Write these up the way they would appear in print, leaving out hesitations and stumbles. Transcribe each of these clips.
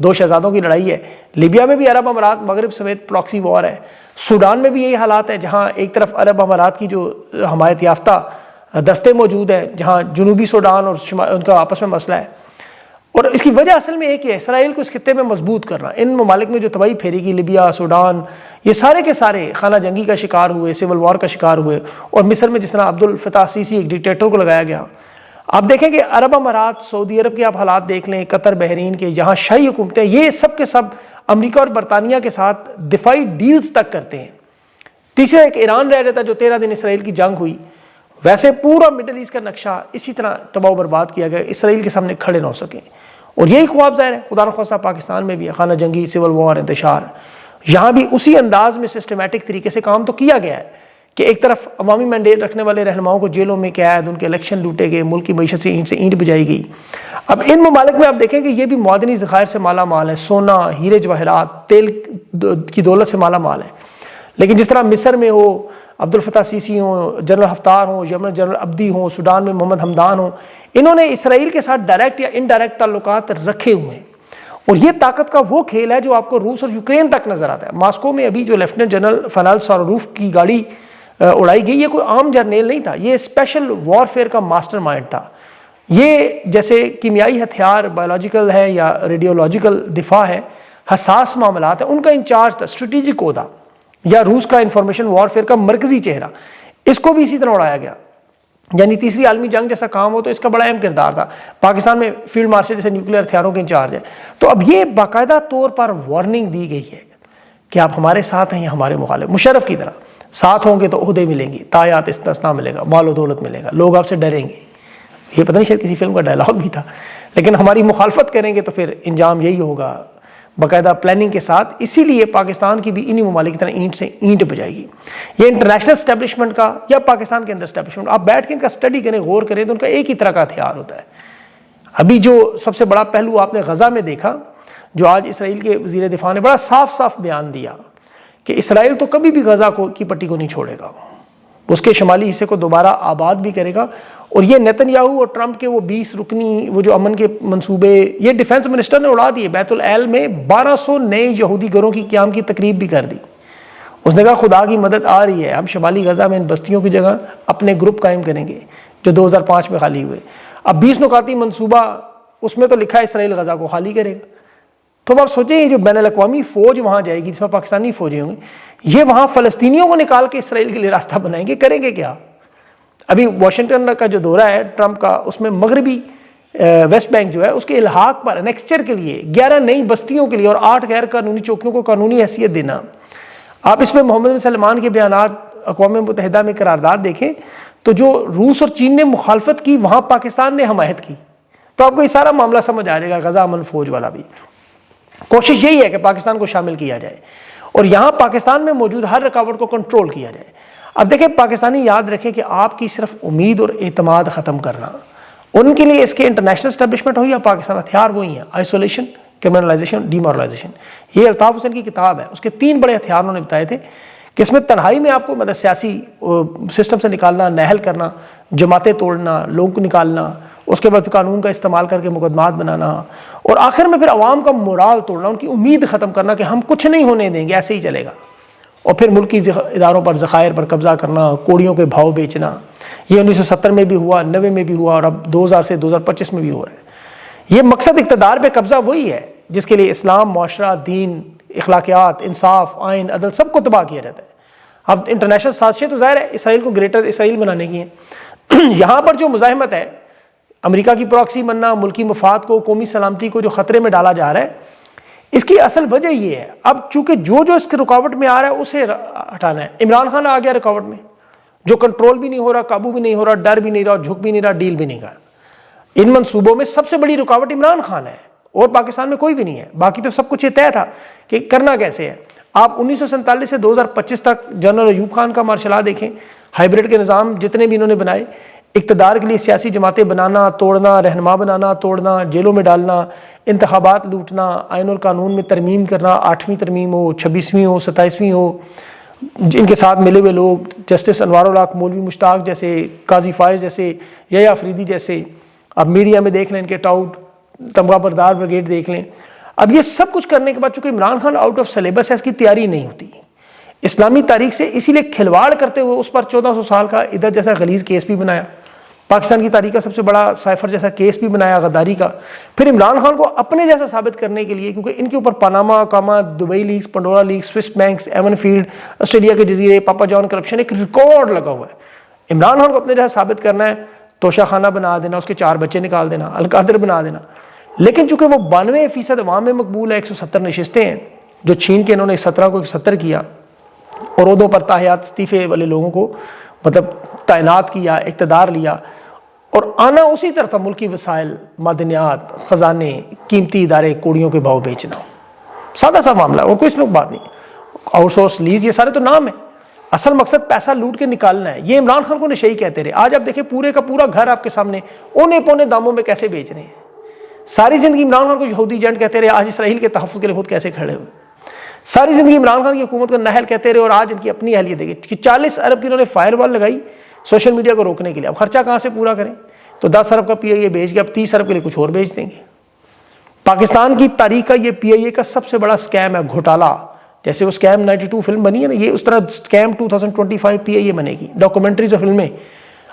2 شہزادوں کی لڑائی ہے. لیبیا میں بھی عرب امارات مغرب سمیت پراکسی وار ہے. سوڈان میں بھی یہی حالات ہے جہاں ایک طرف عرب امارات کی جو حمایت یافتہ دستے موجود ہیں, جہاں جنوبی سوڈان اور ان کا آپس میں مسئلہ ہے. اور اس کی وجہ اصل میں ایک ہے, اسرائیل کو اس خطے میں مضبوط کرنا. ان ممالک میں جو تباہی پھیری کی, لیبیا, سوڈان, یہ سارے کے سارے خانہ جنگی کا شکار ہوئے, سول وار کا شکار ہوئے. اور مصر میں جس طرح عبد الفتاح سیسی ایک ڈکٹیٹر کو لگایا گیا. آپ دیکھیں کہ عرب امارات, سعودی عرب کے آپ حالات دیکھ لیں, قطر, بحرین کے, یہاں شاہی حکومتیں, یہ سب کے سب امریکہ اور برطانیہ کے ساتھ دفاعی ڈیلز تک کرتے ہیں. تیسرا ایک ایران رہ رہتا جو 13 دن اسرائیل کی جنگ ہوئی. ویسے پورا مڈل ایسٹ کا نقشہ اسی طرح تباہ و برباد کیا گیا, اسرائیل کے سامنے کھڑے نہ ہو سکیں. اور یہی خواب ظاہر ہے خدا نخواستہ پاکستان میں بھی ہے, خانہ جنگی, سول وار, انتشار. یہاں بھی اسی انداز میں سسٹمیٹک طریقے سے کام تو کیا گیا ہے کہ ایک طرف عوامی مینڈیٹ رکھنے والے رہنماؤں کو جیلوں میں قید, ان کے الیکشن لوٹے گئے, ملک کی معیشت سے اینٹ بجائی گئی. اب ان ممالک میں آپ دیکھیں کہ یہ بھی معدنی ذخائر سے مالا مال ہے, سونا, ہیرے جواہرات, تیل کی دولت سے مالا مال ہے. لیکن جس طرح مصر میں ہو عبد الفتاح سیسی ہوں, جنرل حفتار ہوں, یمن جنرل عبدی ہوں, سوڈان میں محمد حمدان ہوں, انہوں نے اسرائیل کے ساتھ ڈائریکٹ یا انڈائریکٹ تعلقات رکھے ہوئے ہیں. اور یہ طاقت کا وہ کھیل ہے جو آپ کو روس اور یوکرین تک نظر آتا ہے. ماسکو میں ابھی جو لیفٹیننٹ جنرل فنال ساروروف کی گاڑی اڑائی گئی, یہ کوئی عام جرنیل نہیں تھا, یہ اسپیشل وارفیئر کا ماسٹر مائنڈ تھا. یہ جیسے کیمیائی ہتھیار, بایولوجیکل ہے یا ریڈیولوجیکل دفاع ہے, حساس معاملات ہیں, ان کا انچارج تھا, اسٹریٹجک عہدہ, یا روس کا انفارمیشن وارفیئر کا مرکزی چہرہ. اس کو بھی اسی طرح اڑایا گیا. یعنی تیسری عالمی جنگ جیسا کام ہو تو اس کا بڑا اہم کردار تھا. پاکستان میں فیلڈ مارشل جیسے نیوکلیر ہتھیاروں کے انچارج ہے. تو اب یہ باقاعدہ طور پر وارننگ دی گئی ہے کہ آپ ہمارے ساتھ ہیں یا ہمارے مخالف. مشرف کی طرح ساتھ ہوں گے تو عہدے ملیں گے, تایات استثنا ملے گا, مال و دولت ملے گا, لوگ آپ سے ڈریں گے. یہ پتہ نہیں شاید کسی فلم کا ڈائلاگ بھی تھا. لیکن ہماری مخالفت کریں گے تو پھر انجام یہی ہوگا, باقاعدہ پلاننگ کے ساتھ. اسی لیے پاکستان کی بھی انہی ممالک کی طرح اینٹ سے اینٹ بجائے گی. یہ انٹرنیشنل اسٹیبلشمنٹ کا یا پاکستان کے اندر اسٹیبلشمنٹ, آپ بیٹھ کے ان کا اسٹڈی کریں, غور کریں تو ان کا ایک ہی طرح کا ہتھیار ہوتا ہے. ابھی جو سب سے بڑا پہلو آپ نے غزہ میں دیکھا, جو آج اسرائیل کے وزیر دفاع نے بڑا صاف صاف بیان دیا کہ اسرائیل تو کبھی بھی غزہ کی پٹی کو نہیں چھوڑے گا, اس کے شمالی حصے کو دوبارہ آباد بھی کرے گا. اور یہ نیتن یاہو اور ٹرمپ کے وہ 20 رکنی وہ جو امن کے منصوبے, یہ ڈیفنس منسٹر نے اڑا دیے. بیت العیل میں 1200 نئے یہودی گھروں کی قیام کی تقریب بھی کر دی. اس نے کہا خدا کی مدد آ رہی ہے, ہم شمالی غزہ میں ان بستیوں کی جگہ اپنے گروپ قائم کریں گے جو 2005 میں خالی ہوئے. اب 20 نکاتی منصوبہ, اس میں تو لکھا ہے اسرائیل غزہ کو خالی کرے گا. تو اب آپ سوچیں یہ جو بین الاقوامی فوج وہاں جائے گی, جس میں پاکستانی فوجی ہوں گے, یہ وہاں فلسطینیوں کو نکال کے اسرائیل کے لیے راستہ بنائیں گے, کریں گے کیا؟ ابھی واشنگٹن کا جو دورہ ہے ٹرمپ کا, اس میں مغربی ویسٹ بینک جو ہے اس کے الحاق پر انیکسچر کے لیے 11 نئی بستیوں کے لیے اور 8 غیر قانونی چوکیوں کو قانونی حیثیت دینا. آپ اس میں محمد بن سلمان کے بیانات, اقوام متحدہ میں قرارداد دیکھیں تو جو روس اور چین نے مخالفت کی وہاں پاکستان نے حمایت کی. تو آپ کو یہ سارا معاملہ سمجھ آ جائے گا. غزہ امن فوج والا بھی کوشش یہی ہے کہ پاکستان کو شامل کیا جائے اور یہاں پاکستان میں موجود ہر رکاوٹ کو کنٹرول کیا جائے. اب دیکھیں پاکستانی یاد رکھیں کہ آپ کی صرف امید اور اعتماد ختم کرنا, ان کے لیے اس کے انٹرنیشنل اسٹیبلشمنٹ ہو یا پاکستان, ہتھیار وہی ہیں, آئسولیشن, کرمنلائزیشن, ڈیمورلائزیشن. یہ الطاف حسین کی کتاب ہے, اس کے 3 بڑے ہتھیار انہوں نے بتائے تھے کہ اس میں تنہائی میں آپ کو مطلب سیاسی سسٹم سے نکالنا, نہل کرنا, جماعتیں توڑنا, لوگوں کو نکالنا, اس کے بعد قانون کا استعمال کر کے مقدمات بنانا, اور آخر میں پھر عوام کا مورال توڑنا, ان کی امید ختم کرنا کہ ہم کچھ نہیں ہونے دیں گے, ایسے ہی چلے گا. اور پھر ملکی اداروں پر, ذخائر پر قبضہ کرنا, کوڑیوں کے بھاؤ بیچنا. یہ 1970 میں بھی ہوا, 90 میں بھی ہوا, اور اب 2000 سے 2025 میں بھی ہو رہا ہے. یہ مقصد اقتدار پہ قبضہ وہی ہے جس کے لیے اسلام, معاشرہ, دین, اخلاقیات, انصاف, آئین, عدل سب کو تباہ کیا جاتا ہے. اب انٹرنیشنل سازشیں تو ظاہر ہے اسرائیل کو گریٹر اسرائیل بنانے کی ہیں. یہاں پر جو مزاحمت ہے, امریکہ کی پراکسی بننا, ملکی مفاد کو, قومی سلامتی کو جو خطرے میں ڈالا جا رہا ہے, اس کی اصل وجہ یہ ہے اب چونکہ جو اس کے رکاوٹ میں آ رہا ہے اسے ہٹانا ہے. عمران خان آ گیا رکاوٹ میں, جو کنٹرول بھی نہیں ہو رہا, قابو بھی نہیں ہو رہا, ڈر بھی نہیں رہا, جھک بھی نہیں رہا, ڈیل بھی نہیں کر. ان منصوبوں میں سب سے بڑی رکاوٹ عمران خان ہے اور پاکستان میں کوئی بھی نہیں ہے. باقی تو سب کچھ یہ طے تھا کہ کرنا کیسے ہے. آپ 1947 سے 2025 تک جنرل ایوب خان کا مارشل لا دیکھیں, ہائیبریڈ کے نظام جتنے بھی انہوں نے بنائے, اقتدار کے لیے سیاسی جماعتیں بنانا, توڑنا, رہنما بنانا, توڑنا, جیلوں میں ڈالنا, انتخابات لوٹنا, آئین اور قانون میں ترمیم کرنا, 8ویں ترمیم ہو, 26ویں ہو, 27ویں ہو, جن کے ساتھ ملے ہوئے لوگ جسٹس انوار الحق, مولوی مشتاق جیسے, قاضی فائز جیسے, یا افریدی جیسے. اب میڈیا میں دیکھ لیں ان کے ٹاؤٹ, تمغہ بردار بریگیڈ دیکھ لیں. اب یہ سب کچھ کرنے کے بعد چونکہ Imran Khan out of syllabus ہے، اس کی تیاری نہیں ہوتی اسلامی تاریخ سے، اسی لیے کھلواڑ کرتے ہوئے اس پر 1400 سال کا ادھر جیسا غلیظ کیس بھی بنایا، پاکستان کی تاریخ کا سب سے بڑا سائفر جیسا کیس بھی بنایا غداری کا. پھر عمران خان کو اپنے جیسا ثابت کرنے کے لیے، کیونکہ ان کے اوپر پاناما کاما، Dubai leaks, Pandora leaks, Swiss banks, Avenfield, Australia کے جزیرے، پاپا جان کرپشن، ایک ریکارڈ لگا ہوا ہے. عمران خان کو اپنے جیسا ثابت کرنا ہے، توشہ خانہ بنا دینا، اس کے 4 بچے نکال دینا، القادر بنا دینا. لیکن چونکہ وہ 92% عوام میں مقبول ہے، 170 نشستیں ہیں جو چھین کے انہوں نے 17 کو 170 کیا، اور عہدوں پر تاحیات استعفے والے لوگوں کو مطلب تعینات کیا، اقتدار لیا، اور آنا اسی طرح تھا ملکی وسائل، معدنیات، خزانے، قیمتی ادارے کوڑیوں کے بھاؤ بیچنا. سادہ سا معاملہ اور کوئی اس میں بات نہیں. آؤٹ سورس، لیز، یہ سارے تو نام ہیں، اصل مقصد پیسہ لوٹ کے نکالنا ہے. یہ عمران خان کو نشئی کہتے رہے. آج آپ دیکھیں پورے کا پورا گھر آپ کے سامنے اونے پونے داموں میں کیسے بیچ رہے ہیں. ساری زندگی عمران خان کو یہودی ایجنٹ کہتے رہے، آج اسرائیل کے تحفظ کے لیے خود کیسے کھڑے ہوئے. ساری زندگی عمران خان کی حکومت کو نہل کہتے رہے، اور آج ان کی اپنی اہلیت دیکھیں کہ 40 ارب کی انہوں نے فائر وال لگائی سوشل میڈیا کو روکنے کے لیے. اب خرچہ کہاں سے پورا کریں؟ تو 10 ارب کا پی آئی اے بیچ گیا، اب 30 ارب کے لیے کچھ اور بیچ دیں گے. پاکستان کی تاریخ کا یہ پی آئی اے کا سب سے بڑا سکیم ہے، گھوٹالا. جیسے وہ سکیم 92 فلم بنی ہے نا، یہ اس طرح سکیم 2025 پی آئی اے بنے گی. ڈاکومنٹریز اور فلمیں،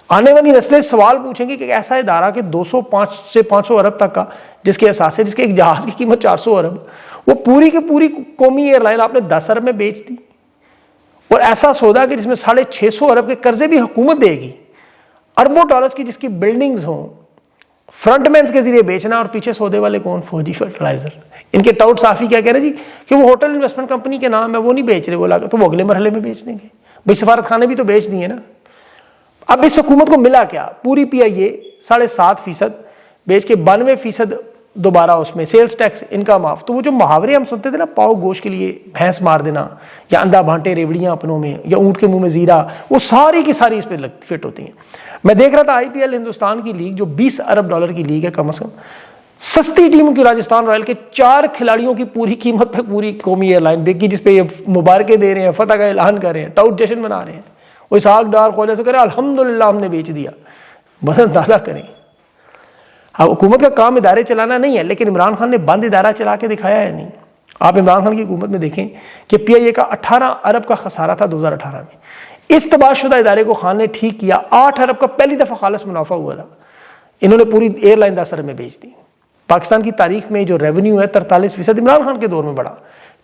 آنے والی نسلیں سوال پوچھیں گی کہ ایسا ادارہ کہ 205 سے 500 ارب تک کا جس کے اثاثے، جس کے ایک جہاز کی قیمت 400 ارب، وہ پوری کی پوری قومی ایئر لائن آپ نے 10 ارب میں بیچ دی. اور ایسا سودا کہ جس میں 650 ارب کے قرضے بھی حکومت دے گی، اربوں ڈالرز کی جس کی بلڈنگز ہوں، فرنٹ مینز کے ذریعے بیچنا، اور پیچھے سودے والے کون؟ فوجی فرٹیلائزر. ان کے ٹاؤٹ صافی کیا کہہ رہے جی کہ وہ ہوٹل انویسٹمنٹ کمپنی کے نام ہے، وہ نہیں بیچ رہے، وہ لا تو وہ اگلے مرحلے میں بیچ دیں گے. بھائی سفارت خانے بھی تو بیچ دیے نا. اب اس حکومت کو ملا کیا؟ پوری پی آئی اے 7.5% بیچ کے 92% دوبارہ اس میں سیلز ٹیکس ان کا معاف. تو وہ جو محاورے ہم سنتے تھے نا، پاؤ گوشت کے لیے بھینس مار دینا، یا اندھا بھانٹے ریوڑیاں اپنوں میں، یا اونٹ کے منہ میں زیرہ، وہ ساری کی ساری اس پہ فٹ ہوتی ہیں. میں دیکھ رہا تھا آئی پی ایل ہندوستان کی لیگ جو 20 ارب ڈالر کی لیگ ہے کم از کم، سستی ٹیم کی راجستھان رائل کے 4 کھلاڑیوں کی پوری قیمت پہ پوری قومی ایئر لائن بکی، جس پہ یہ مبارکیں دے رہے ہیں، فتح کا اعلان کر رہے ہیں، ٹاؤٹ جشن منا رہے ہیں. وہ اسحاق ڈار خواجہ سے کرے الحمدللہ ہم نے بیچ دیا. بس اندازہ کریں. اب حکومت کا کام ادارے چلانا نہیں ہے، لیکن عمران خان نے بند ادارہ چلا کے دکھایا ہے نہیں. آپ عمران خان کی حکومت میں دیکھیں کہ پی آئی اے کا 18 ارب کا خسارہ تھا 2018 میں. اس تباہ شدہ ادارے کو خان نے ٹھیک کیا، 8 ارب کا پہلی دفعہ خالص منافع ہوا تھا. انہوں نے پوری ایئر لائن 10 ارب میں بیچ دی. پاکستان کی تاریخ میں جو ریونیو ہے 43% عمران خان کے دور میں بڑھا.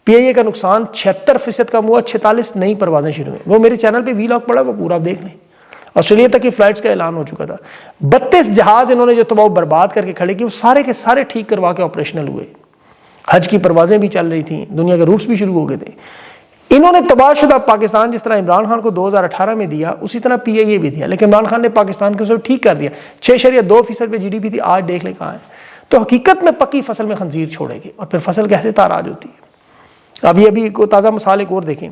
پی آئی اے کا نقصان 76% کم ہوا، 46 نئی پروازیں شروع ہوئیں. وہ میرے چینل پہ وی لاگ پڑا، وہ پورا دیکھ لیں. آسٹریلیا تک کی فلائٹس کا اعلان ہو چکا تھا. 32 جہاز انہوں نے جو تباہ برباد کر کے کھڑے کیے، وہ سارے کے سارے ٹھیک کروا کے آپریشنل ہوئے. حج کی پروازیں بھی چل رہی تھیں، دنیا کے روٹس بھی شروع ہو گئے تھے. انہوں نے تباہ شدہ پاکستان جس طرح عمران خان کو 2018 میں دیا، اسی طرح پی آئی اے بھی دیا. لیکن عمران خان نے پاکستان کو ٹھیک کر دیا. 6.2% پہ جی ڈی پی تھی، آج دیکھ لیں کہاں ہے. تو حقیقت میں پکی فصل میں خنزیر چھوڑے گی، اور پھر فصل کیسے تاراج ہوتی ہے. ابھی تازہ مثال ایک اور دیکھیں.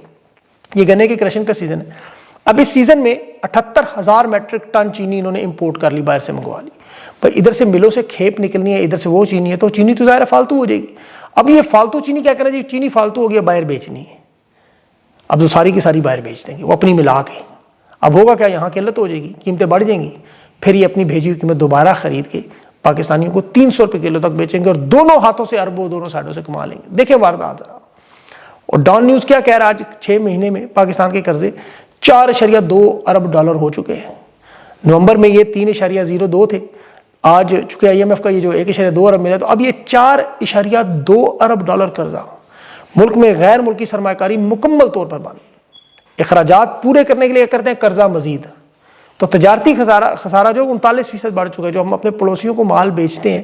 یہ گنے کے کرشن کا سیزن ہے. اب اس سیزن میں 78,000 میٹرک ٹن چینی انہوں نے امپورٹ کر لی، باہر سے منگوا لی. پر ادھر سے ملوں سے کھیپ نکلنی ہے، ادھر سے وہ چینی ہے، تو چینی تو ظاہر فالتو ہو جائے گی. اب یہ فالتو چینی کیا کریں جی، چینی فالتو ہو گیا، باہر بیچنی ہے. اب تو ساری کی ساری باہر بیچ دیں گے وہ اپنی ملا کے. اب ہوگا کیا، یہاں قلت ہو جائے گی، قیمتیں بڑھ جائیں گی. پھر یہ اپنی بھیجی ہوئی قیمت دوبارہ خرید کے پاکستانیوں کو 300 روپے کلو تک بیچیں گے، اور دونوں ہاتھوں سے اربوں دونوں سائڈوں سے کما لیں گے. دیکھیں واردات ذرا. اور ڈان نیوز کیا کہہ رہا ہے، آج 6 مہینے میں پاکستان کے قرضے 4.2 ارب ڈالر ہو چکے ہیں. نومبر میں یہ 3.02 تھے. آج چونکہ آئی ایم ایف کا یہ جو 1.2 ارب ملا، تو اب یہ 4.2 ارب ڈالر قرضہ. ملک میں غیر ملکی سرمایہ کاری مکمل طور پر بند. اخراجات پورے کرنے کے لیے کرتے ہیں قرضہ مزید. تو تجارتی خسارہ جو 39% بڑھ چکا ہے. جو ہم اپنے پڑوسیوں کو مال بیچتے ہیں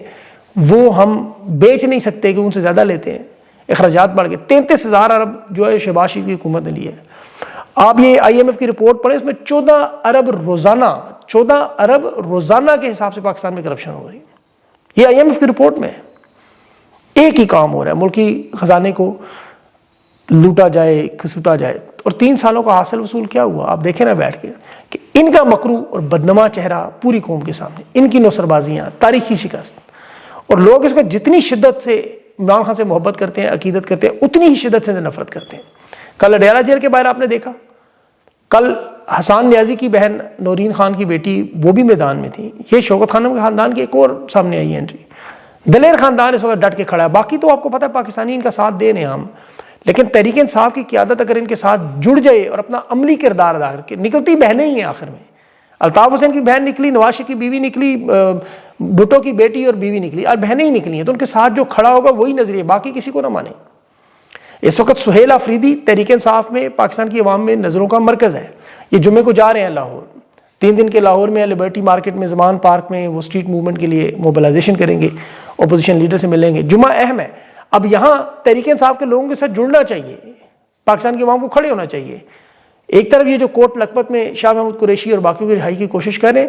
وہ ہم بیچ نہیں سکتے کہ ان سے زیادہ لیتے ہیں. اخراجات بڑھ گئے. 33,000 ارب جو ہے شہباز شریف کی حکومت نے لیا ہے. آپ یہ آئی ایم ایف کی رپورٹ پڑھیں، اس میں 14 ارب روزانہ کے حساب سے پاکستان میں کرپشن ہو رہی ہے. یہ آئی ایم ایف کی رپورٹ میں ایک ہی کام ہو رہا ہے، ملکی خزانے کو لوٹا جائے، کھسوٹا جائے. اور 3 سالوں کا حاصل وصول کیا ہوا آپ دیکھیں نا بیٹھ کے، کہ ان کا مکروہ اور بدنما چہرہ پوری قوم کے سامنے، ان کی نوسربازیاں، تاریخی شکست. اور لوگ اس کو جتنی شدت سے عمران خان سے محبت کرتے ہیں، عقیدت کرتے ہیں، اتنی ہی شدت سے نفرت کرتے ہیں. کل اڈیالہ جیل کے باہر آپ نے دیکھا، کل حسان نیازی کی بہن نورین خان کی بیٹی وہ بھی میدان میں تھی. یہ شوکت خانم کے خاندان کی ایک اور سامنے آئی انٹری. دلیر خاندان اس وقت ڈٹ کے کھڑا ہے. باقی تو آپ کو پتہ ہے پاکستانی ان کا ساتھ دے رہے ہیں ہم, لیکن تحریک انصاف کی قیادت اگر ان کے ساتھ جڑ جائے اور اپنا عملی کردار ادا کر کے, نکلتی بہنیں ہی ہیں آخر میں. الطاف حسین کی بہن نکلی, نواز شریف کی بیوی نکلی, بھٹو کی بیٹی اور بیوی نکلی, اور بہنیں ہی نکلی ہیں. تو ان کے ساتھ جو کھڑا ہوگا وہی نظریہ, باقی کسی کو نہ مانے. اس وقت سہیل آفریدی تحریک انصاف میں, پاکستان کی عوام میں نظروں کا مرکز ہے. یہ جمعے کو جا رہے ہیں لاہور, 3 دن کے لاہور میں لبرٹی مارکیٹ میں, زمان پارک میں وہ اسٹریٹ موومنٹ کے لیے موبلائزیشن کریں گے, اپوزیشن لیڈر سے ملیں گے. جمعہ اہم ہے. اب یہاں تحریک انصاف کے لوگوں کے ساتھ جڑنا چاہیے, پاکستان کی عوام کو کھڑے ہونا چاہیے. ایک طرف یہ جو کوٹ لکھپت میں شاہ محمود قریشی اور باقیوں کی رہائی کی کوشش کریں,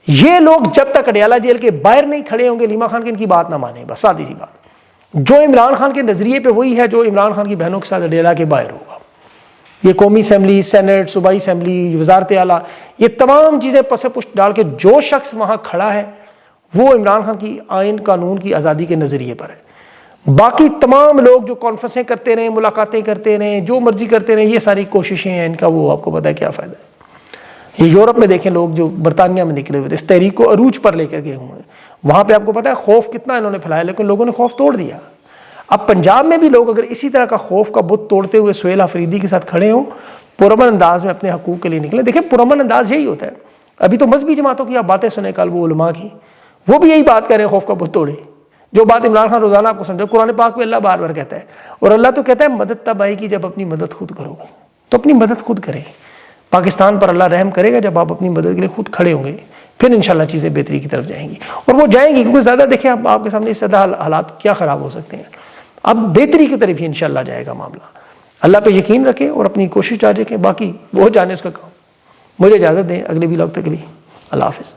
یہ لوگ جب تک اڈیالہ جیل کے باہر نہیں کھڑے ہوں گے, لیما خان کی ان کی بات نہ مانیں. بس سادی سی بات. جو عمران خان کے نظریے پہ وہی ہے جو عمران خان کی بہنوں کے ساتھ اڈیالہ کے باہر ہوگا. یہ قومی اسمبلی, سینٹ, صوبائی اسمبلی, وزارت اعلیٰ, یہ تمام چیزیں پس پشت ڈال کے جو شخص وہاں کھڑا ہے وہ عمران خان کی آئین قانون کی آزادی کے نظریے پر ہے. باقی تمام لوگ جو کانفرنسیں کرتے رہیں, ملاقاتیں کرتے رہیں, جو مرضی کرتے رہیں, یہ ساری کوششیں ہیں ان کا, وہ آپ کو پتہ ہے کیا فائدہ ہے. یہ یورپ میں دیکھیں لوگ جو برطانیہ میں نکلے ہوئے تھے, اس تحریک کو عروج پر لے کر گئے ہوئے ہیں, وہاں پہ آپ کو پتہ ہے خوف کتنا انہوں نے پھیلایا, لیکن لوگوں نے خوف توڑ دیا. اب پنجاب میں بھی لوگ اگر اسی طرح کا خوف کا بت توڑتے ہوئے سہیل آفریدی کے ساتھ کھڑے ہوں, پرامن انداز میں اپنے حقوق کے لیے نکلیں. دیکھیں پرامن انداز یہی ہوتا ہے. ابھی تو مذہبی جماعتوں کی آپ باتیں سنیں, کل وہ علماء کی, وہ بھی یہی بات کر رہے ہیں, خوف کا بت توڑے. جو بات عمران خان روزانہ آپ کو سمجھے, قرآن پاک میں اللہ بار بار کہتا ہے, اور اللہ تو کہتا ہے مدد تب آئے گی جب اپنی مدد خود کرو گے. تو اپنی مدد خود کریں. پاکستان پر اللہ رحم کرے گا جب آپ اپنی مدد کے لیے خود کھڑے ہوں گے, پھر انشاءاللہ چیزیں بہتری کی طرف جائیں گی. اور وہ جائیں گی کیونکہ زیادہ دیکھیں آپ کے سامنے اس سے زیادہ حالات کیا خراب ہو سکتے ہیں. اب بہتری کی طرف ہی انشاءاللہ جائے گا معاملہ. اللہ پہ یقین رکھیں اور اپنی کوشش جاری رکھیں, باقی وہ جانے اس کا کام. مجھے اجازت دیں, اگلے ویلاگ تک کے لیے اللہ حافظ.